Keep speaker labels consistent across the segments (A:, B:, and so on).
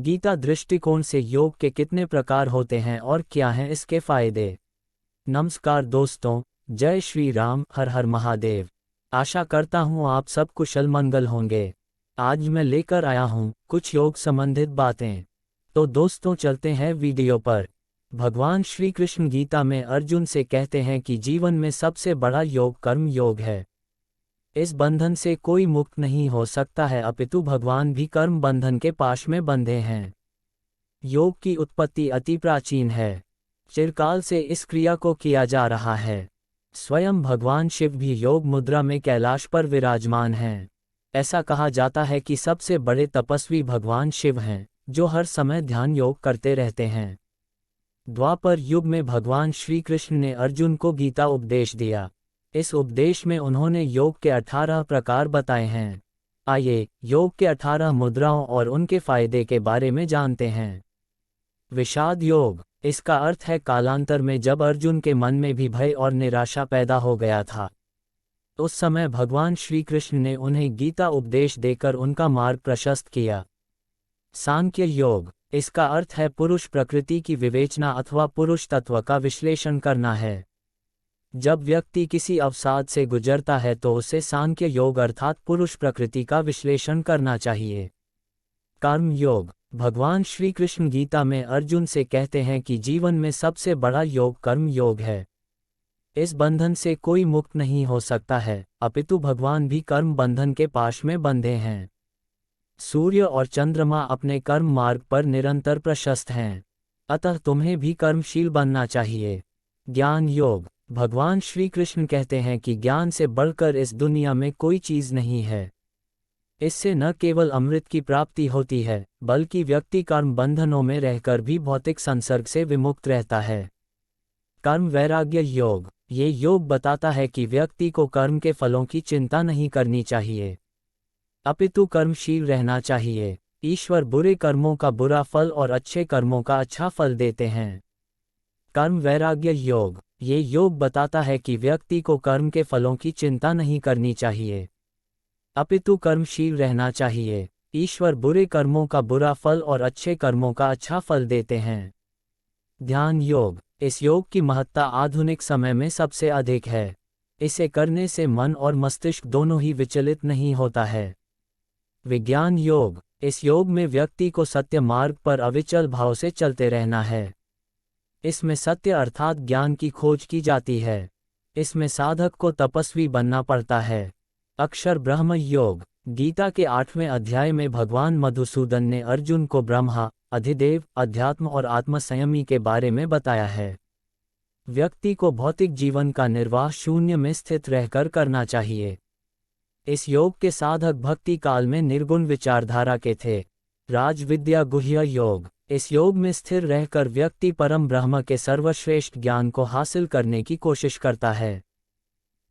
A: गीता दृष्टिकोण से योग के कितने प्रकार होते हैं और क्या हैं इसके फायदे। नमस्कार दोस्तों, जय श्री राम, हर हर महादेव। आशा करता हूँ आप सब कुशल मंगल होंगे। आज मैं लेकर आया हूँ कुछ योग संबंधित बातें। तो दोस्तों चलते हैं वीडियो पर। भगवान श्री कृष्ण गीता में अर्जुन से कहते हैं कि जीवन में सबसे बड़ा योग कर्म योग है। इस बंधन से कोई मुक्त नहीं हो सकता है, अपितु भगवान भी कर्म बंधन के पाश में बंधे हैं। योग की उत्पत्ति अति प्राचीन है। चिरकाल से इस क्रिया को किया जा रहा है। स्वयं भगवान शिव भी योग मुद्रा में कैलाश पर विराजमान हैं। ऐसा कहा जाता है कि सबसे बड़े तपस्वी भगवान शिव हैं, जो हर समय ध्यान योग करते रहते हैं। द्वापर युग में भगवान श्री कृष्ण ने अर्जुन को गीता उपदेश दिया। इस उपदेश में उन्होंने योग के 18 प्रकार बताए हैं। आइए योग के 18 मुद्राओं और उनके फायदे के बारे में जानते हैं। विषाद योग, इसका अर्थ है कालांतर में जब अर्जुन के मन में भी भय और निराशा पैदा हो गया था, उस समय भगवान श्री कृष्ण ने उन्हें गीता उपदेश देकर उनका मार्ग प्रशस्त किया। सांख्य योग, इसका अर्थ है पुरुष प्रकृति की विवेचना अथवा पुरुष तत्व का विश्लेषण करना है। जब व्यक्ति किसी अवसाद से गुजरता है तो उसे सांख्य योग अर्थात पुरुष प्रकृति का विश्लेषण करना चाहिए। कर्म योग, भगवान श्री कृष्ण गीता में अर्जुन से कहते हैं कि जीवन में सबसे बड़ा योग कर्म योग है। इस बंधन से कोई मुक्त नहीं हो सकता है, अपितु भगवान भी कर्म बंधन के पाश में बंधे हैं। सूर्य और चंद्रमा अपने कर्म मार्ग पर निरंतर प्रशस्त हैं, अतः तुम्हें भी कर्मशील बनना चाहिए। ज्ञान योग, भगवान श्री कृष्ण कहते हैं कि ज्ञान से बढ़कर इस दुनिया में कोई चीज़ नहीं है। इससे न केवल अमृत की प्राप्ति होती है, बल्कि व्यक्ति कर्म बंधनों में रहकर भी भौतिक संसर्ग से विमुक्त रहता है। कर्म वैराग्य योग, ये योग बताता है कि व्यक्ति को कर्म के फलों की चिंता नहीं करनी चाहिए, अपितु कर्मशील रहना चाहिए। ईश्वर बुरे कर्मों का बुरा फल और अच्छे कर्मों का अच्छा फल देते हैं। कर्म वैराग्य योग, ये योग बताता है कि व्यक्ति को कर्म के फलों की चिंता नहीं करनी चाहिए, अपितु कर्मशील रहना चाहिए। ईश्वर बुरे कर्मों का बुरा फल और अच्छे कर्मों का अच्छा फल देते हैं। ध्यान योग, इस योग की महत्ता आधुनिक समय में सबसे अधिक है। इसे करने से मन और मस्तिष्क दोनों ही विचलित नहीं होता है। विज्ञान योग, इस योग में व्यक्ति को सत्य मार्ग पर अविचल भाव से चलते रहना है। इसमें सत्य अर्थात ज्ञान की खोज की जाती है। इसमें साधक को तपस्वी बनना पड़ता है। अक्षर ब्रह्म योग, गीता के 8वें अध्याय में भगवान मधुसूदन ने अर्जुन को ब्रह्मा, अधिदेव, अध्यात्म और आत्मसंयमी के बारे में बताया है। व्यक्ति को भौतिक जीवन का निर्वाह शून्य में स्थित रहकर करना चाहिए। इस योग के साधक भक्ति काल में निर्गुण विचारधारा के थे। राजविद्या गुह्य योग, इस योग में स्थिर रहकर व्यक्ति परम ब्रह्म के सर्वश्रेष्ठ ज्ञान को हासिल करने की कोशिश करता है।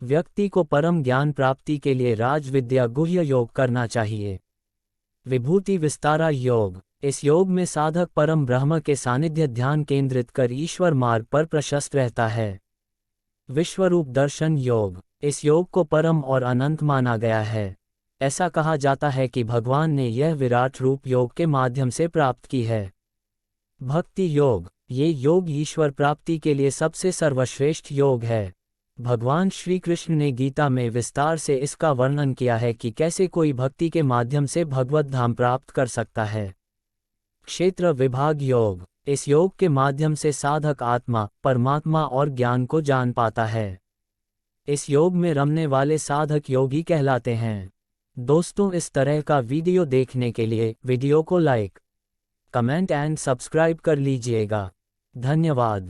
A: व्यक्ति को परम ज्ञान प्राप्ति के लिए राजविद्या गुह्य योग करना चाहिए। विभूति विस्तारा योग, इस योग में साधक परम ब्रह्म के सानिध्य ध्यान केंद्रित कर ईश्वर मार्ग पर प्रशस्त रहता है। विश्वरूप दर्शन योग, इस योग को परम और अनंत माना गया है। ऐसा कहा जाता है कि भगवान ने यह विराट रूप योग के माध्यम से प्राप्त की है। भक्ति योग, ये योग ईश्वर प्राप्ति के लिए सबसे सर्वश्रेष्ठ योग है। भगवान श्री कृष्ण ने गीता में विस्तार से इसका वर्णन किया है कि कैसे कोई भक्ति के माध्यम से भगवत धाम प्राप्त कर सकता है। क्षेत्र विभाग योग, इस योग के माध्यम से साधक आत्मा, परमात्मा और ज्ञान को जान पाता है। इस योग में रमने वाले साधक योगी कहलाते हैं। दोस्तों, इस तरह का वीडियो देखने के लिए वीडियो को लाइक, कमेंट एंड सब्सक्राइब कर लीजिएगा। धन्यवाद।